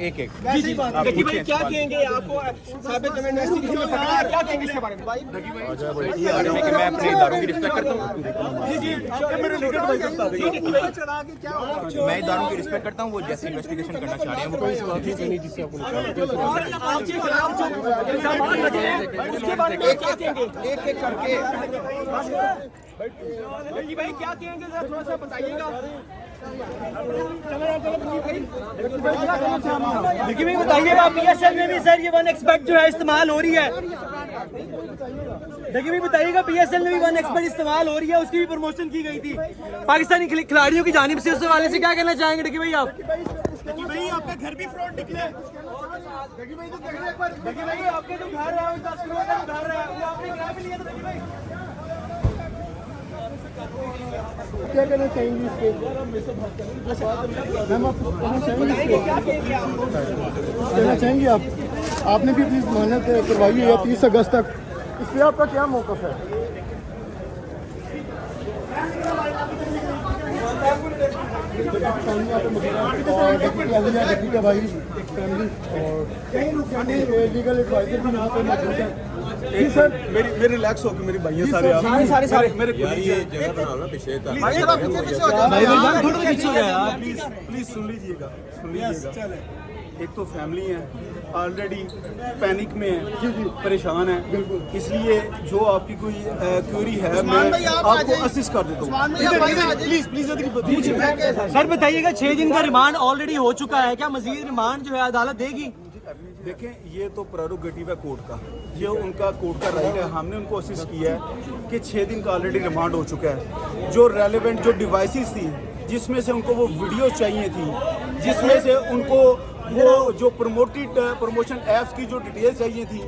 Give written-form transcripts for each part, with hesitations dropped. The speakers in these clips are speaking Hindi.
एक जी भाई क्या कहेंगे आपको साबित इन्वेस्टिगेशन में पकड़ा है, क्या कहेंगे इसके बारे में भाई? ये आ रहा है कि मैं अपने इदारों की रिस्पेक्ट करता हूँ। जी मैं इदारों की रिस्पेक्ट करता हूँ। वो जैसे इन्वेस्टिगेशन करना चाह रहे हैं वो और आपके खिलाफ जो इल्जाम लगे हैं उसके बारे में क्या कहेंगे? एक एक करके भाई क्या कहेंगे जरा थोड़ा सा बताइएगा। देखिए भाई बताइएगा PSL में भी सर ये 1xBet जो है इस्तेमाल हो रही है। देखिए भाई बताइएगा PSL में भी 1xBet इस्तेमाल हो रही है, उसकी भी प्रमोशन की गई थी पाकिस्तानी खिलाड़ियों की जानिब से। उस हवाले से क्या कहना चाहेंगे देखिए भाई आप? देखिए भाई आपका घर भी फ्रॉड निकले। देखिए भाई आपके जो घर है 10 करोड़ का घर है वो आपने किराए पे लिया था। देखिए भाई क्या कहना चाहेंगे इसके? मैम आप कहना चाहेंगे आप? आपने भी अपनी जमानत करवाई है 30 अगस्त तक, इस पर आपका क्या मौक़िफ़ है? का भाई फैमिली और लीगल एडवाइजर भी यहाँ पे मौजूद है। जी सर मेरी रिलैक्स होकर मेरी भाइयों सारे मेरे प्लीज सुन लीजिएगा। एक तो फैमिली है ऑलरेडी पैनिक में है, परेशान है, इसलिए जो आपकी कोई क्वेरी है मैं आपको असिस्ट कर देता हूँ। प्लीज सर बताइएगा 6 दिन का रिमांड ऑलरेडी हो चुका है, क्या मजीद रिमांड जो है अदालत देगी? देखें ये तो प्रेरोगेटिव है कोर्ट का, ये उनका कोर्ट का राइट है। हमने उनको असिस्ट किया है कि 6 दिन का ऑलरेडी रिमांड हो चुका है। जो रेलेवेंट जो डिवाइसेस थी जिसमें से उनको वो वीडियो चाहिए थी, जिसमें से उनको वो जो प्रमोशन ऐप्स की जो डिटेल चाहिए थी,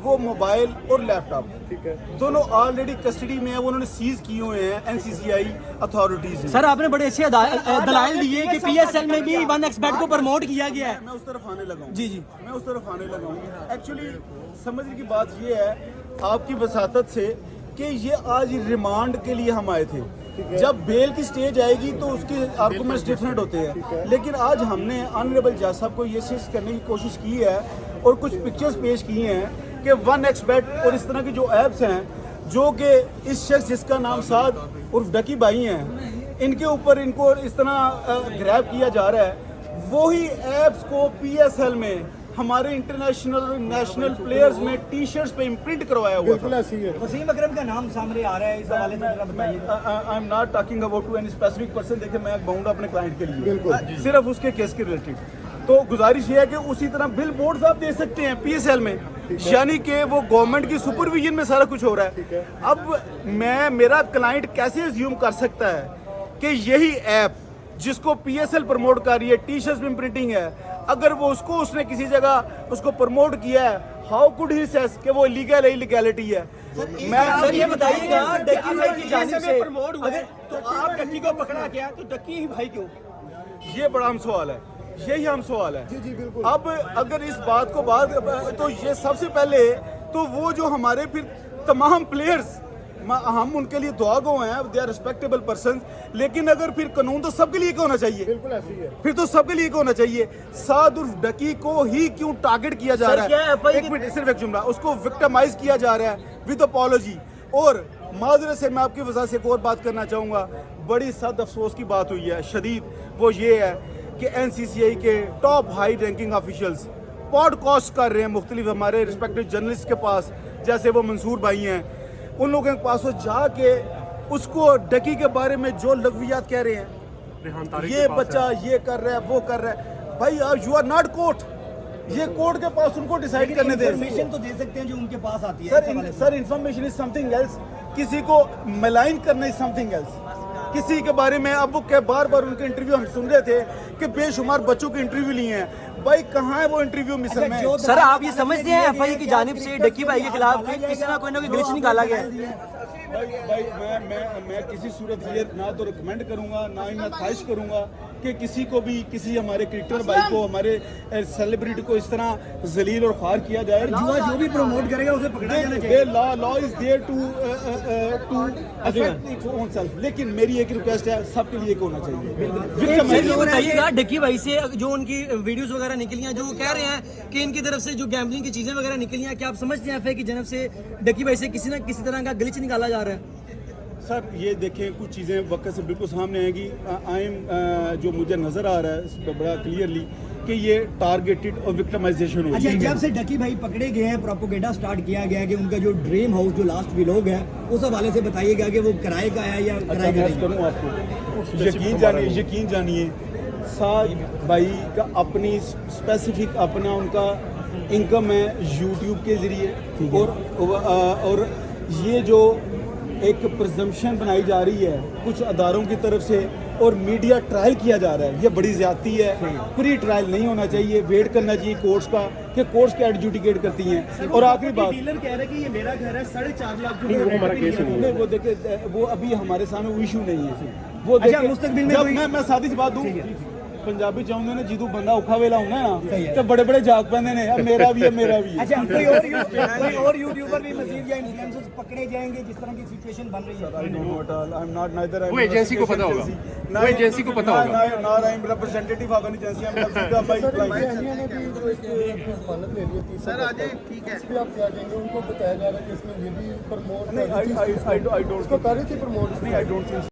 वो मोबाइल और लैपटॉप, ठीक है, दोनों ऑलरेडी कस्टडी में है, वो उन्होंने सीज किए हुए हैं NCCI अथॉरिटीज। सर आपने बड़े अच्छे दलाइल दिए कि PSL में भी 1xBet को प्रमोट किया गया है। मैं उस तरफ आने लगा हूँ। जी मैं उस तरफ आने लगा हूँ। एक्चुअली समझने की बात ये है आपकी वसातत से कि ये आज रिमांड के लिए हम आए थे। जब बेल की स्टेज आएगी तो उसके आर्गूमेंट्स डिफरेंट होते हैं, लेकिन आज हमने ऑनरेबल जज साहब को ये चीज करने की कोशिश की है और कुछ पिक्चर्स पेश की हैं कि 1xBet और इस तरह की जो ऐप्स हैं जो कि इस शख्स जिसका नाम साद उर्फ डकी भाई हैं, इनके ऊपर इनको इस तरह ग्रैब किया जा रहा है। वही ऐप्स को PSL में हमारे इंटरनेशनल नेशनल प्लेयर्स में टी-शर्ट्स पे इम्प्रिंट करवाया हुआ था। वसीम अकरम का नाम सामने आ रहा है, इस हवाले से जरा बताइए। I am not talking about to any specific person. देखिए मैं कहूँगा अपने क्लाइंट के लिए सिर्फ उसके केस के रिलेटेड। तो गुजारिश ये है कि उसी तरह बिल बोर्ड आप दे सकते हैं PSL में, यानी कि वो गवर्नमेंट की सुपरविजन में सारा कुछ हो रहा है। अब मेरा क्लाइंट कैसे अज्यूम कर सकता है कि यही ऐप जिसको PSL प्रमोट कर रही है, टी-शर्ट्स में प्रिंटिंग है, अगर वो उसने किसी जगह उसको प्रमोट किया है, हाउ कुड ही सेस कि वो लीगल है, इलीगैलिटी है? सर ये बताइएगा डक्की भाई की जानिब से प्रमोट हुआ तो आप डक्की को पकड़ा क्या, तो डक्की ही भाई क्यों? ये बड़ा हम सवाल है, यही हम सवाल है। अब अगर इस बात को तो ये सबसे पहले तो वो जो हमारे फिर तमाम प्लेयर्स हम उनके लिए दुआ गो हैं, दे आर रिस्पेक्टेबल पर्सन, लेकिन अगर फिर कानून तो सबके लिए होना चाहिए। बिल्कुल ऐसी है, फिर तो सबके लिए होना चाहिए। साद उर्फ डकी को ही क्यों टारगेट किया जा रहा है? एक मिनट, सिर्फ एक जुमला, उसको विक्टिमाइज किया जा रहा है विद अपॉलॉजी। और माजरत से मैं आपकी वजह से एक और बात करना चाहूँगा, बड़ी सद अफसोस की बात हुई है शदीद, वो ये है कि NCCI के top high ranking officials podcast कर रहे हैं मुख्तलिफ हमारे रिस्पेक्टिव जर्नलिस्ट के पास, जैसे वो मंसूर भाई हैं, उन लोगों के पास जाके उसको डकी के बारे में जो लघवियात कह रहे हैं, ये बच्चा ये कर रहा है, वो कर रहा है। भाई यू आर नॉट कोर्ट, ये कोर्ट के पास उनको डिसाइड करने दे। इन्फॉर्मेशन तो दे सकते हैं जो उनके पास आती है। Sir information is something else, किसी को मलाइन करना इज समथिंग एल्स। किसी के बारे में अब वो बार बार उनके इंटरव्यू हम सुन रहे थे कि बेशुमार बच्चों के इंटरव्यू लिए हैं। भाई कहाँ है वो इंटरव्यू मिसल में? सर आप ये समझते हैं FI की जानिब से डक्की भाई के खिलाफ किसी ना कोई ग्लिच निकाला गया है? भाई मैं किसी सूरत ये ना तो रिकमेंड करूंगा, ना ही मैं ख्वाहिश करूंगा कि किसी को भी, किसी हमारे क्रिकेटर भाई को, हमारे सेलिब्रिटी को इस तरह जलील और ख्वार किया जाए। जुआ जो भी प्रमोट करेगा उसे पकड़ा जाना चाहिए। Law is there to affect its own self, लेकिन मेरी एक रिक्वेस्ट है, सबके लिए एक होना चाहिए। ये बताइएगा डक्की भाई से जो उनकी वीडियोस वगैरह निकली हैं, जो वो कह रहे हैं कि इनकी तरफ से जो गैम्बलिंग की चीजें वगैरह निकली हैं, क्या आप समझते हैं की जनब से डक्की भाई से किसी ना किसी तरह का ग्लिच निकाला जा रहा है? सर ये देखें, कुछ चीज़ें वक्त से बिल्कुल सामने आएंगी। आई एम जो मुझे नज़र आ रहा है इस पर बड़ा क्लियरली कि ये टारगेटेड और विक्टिमाइजेशन हो अच्छा, जब से डकी भाई पकड़े गए हैं, प्रोपोगेंडा स्टार्ट किया गया कि उनका जो ड्रीम हाउस जो लास्ट व्लॉग है उस हवाले से बताइएगा कि वो किराए का है या किराए का नहीं? करूँ आपको यकीन जानिए साद भाई का अपनी स्पेसिफिक अपना उनका इनकम है यूट्यूब के ज़रिए, और ये जो एक प्रजम्पशन बनाई जा रही है कुछ अदारों की तरफ से और मीडिया ट्रायल किया जा रहा है, ये बड़ी ज्यादती है। प्री ट्रायल नहीं होना चाहिए, वेट करना चाहिए कोर्ट्स का कि कोर्ट्स क्या एडजुडिकेट करती हैं। और आखिरी बात, डीलर कह रहा है कि ये मेरा घर है, 4.5 लाख नहीं वो देखे, वो अभी हमारे सामने वो इशू नहीं है। वो अच्छा, मुस्तकबिल में कोई- मैं सादी सी बात दूं, पंजाबी चाहते ने जिदू बंदा औखा वेला होना है ना तो बड़े बड़े जाग पैंदे ने, अब मेरा भी है मेरा भी है। अच्छा, कोई और यूट्यूबर भी मजीद या इन्फ्लुएंसर्स पकड़े जाएंगे जिस तरह की सिचुएशन बन रही है? वो एजेंसी को पता होगा, वो एजेंसी को पता होगा। I am representative of an agency, I am सीधा बाय क्लाइंट। ने भी जो इसकी जमानत ले ली थी सर, आज ठीक है, इस पे आप क्या कहेंगे? उनको बताया जा रहा है कि इसमें ये भी प्रमोट नहीं, आई डोंट इसको कर रही थी प्रमोट। नहीं, आई डोंट थिंक